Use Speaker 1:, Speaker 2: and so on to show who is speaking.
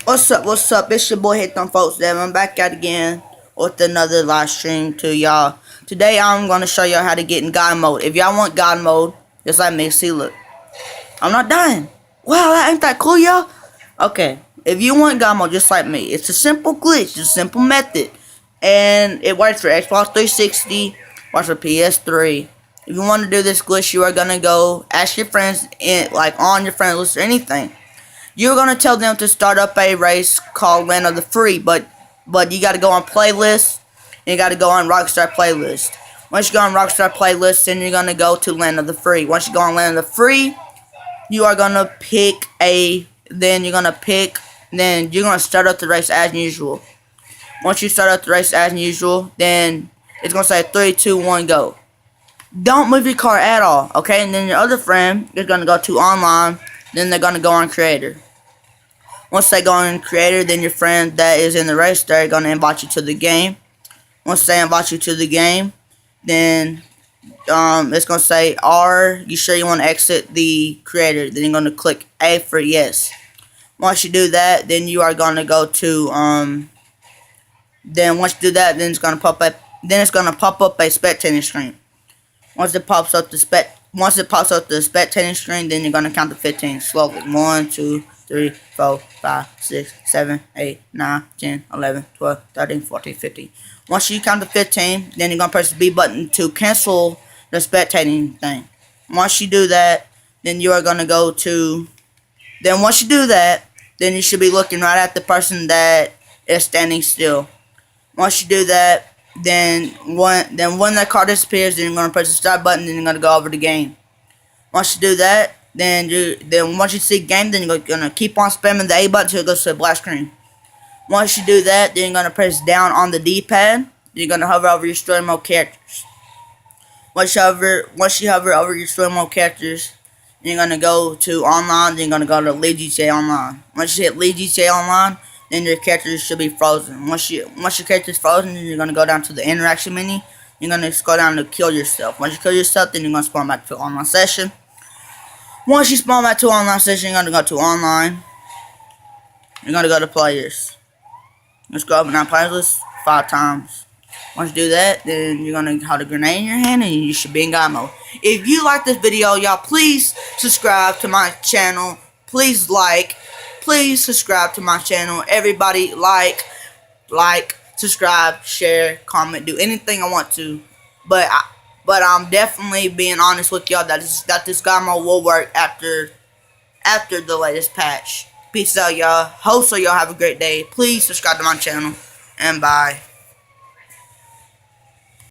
Speaker 1: What's up? It's your boy Hit Them Folks Dev. I'm back at again with another live stream to y'all. Today I'm gonna show y'all how to get in God mode. If y'all want God mode, just like me, see look. I'm not dying. Wow, ain't that cool, y'all? Okay. If you want God mode just like me, it's a simple glitch, it's a simple method. And it works for Xbox 360, works for PS3. If you want to do this glitch, you are gonna go ask your friends on your friends list or anything. You're gonna tell them to start up a race called Land of the Free, but you gotta go on playlist and you gotta go on Rockstar playlist. Once you go on Rockstar playlist, then you're gonna go to Land of the Free. Once you go on Land of the Free, you are gonna then you're gonna start up the race as usual. Once you start up the race as usual, then it's gonna say 3, 2, 1, go. Don't move your car at all, okay? And then your other friend is gonna go to online, then they're gonna go on creator. Once they go on creator, then your friend that is in the race, they're going to invite you to the game. Once they invite you to the game, then it's going to say, are you sure you want to exit the creator? Then you're going to click A for yes. Once you do that, then you are going to go to, then once you do that, then it's going to pop up, a spectating screen. Once it pops up the spectating screen, then you're going to count to 15 slowly. 1, 2, 3, 4, 5, 6, 7, 8, 9, 10, 11, 12, 13, 14, 15. Once you count to 15, then you're going to press the B button to cancel the spectating thing. Once you do that, then you are going to go to... Then once you do that, then you should be looking right at the person that is standing still. Once you do that, then when the car disappears, then you're going to press the start button, then you're going to go over the game. Once you do that, then once you see game, then you're gonna keep on spamming the A button until it goes to a black screen. Once you do that, then you're gonna press down on the D-pad. You're gonna hover over your story mode characters. Once you hover over your story mode characters, you're gonna go to online. Then you're gonna go to League GTA Online. Once you hit League GTA Online, then your characters should be frozen. Once your character's frozen, then you're gonna go down to the interaction menu. You're gonna scroll down to kill yourself. Once you kill yourself, then you're gonna spawn back to the online session. Once you spawn back to online session, you're going to go to online. You're going to go to players. Let's go up and down players list 5 times. Once you do that, then you're going to hold a grenade in your hand and you should be in God mode. If you like this video, y'all, please subscribe to my channel. Please subscribe to my channel. Everybody like, subscribe, share, comment, do anything I want to. But I'm definitely being honest with y'all that this God mode will work after the latest patch. Peace out, y'all. Hope so y'all have a great day. Please subscribe to my channel. And bye.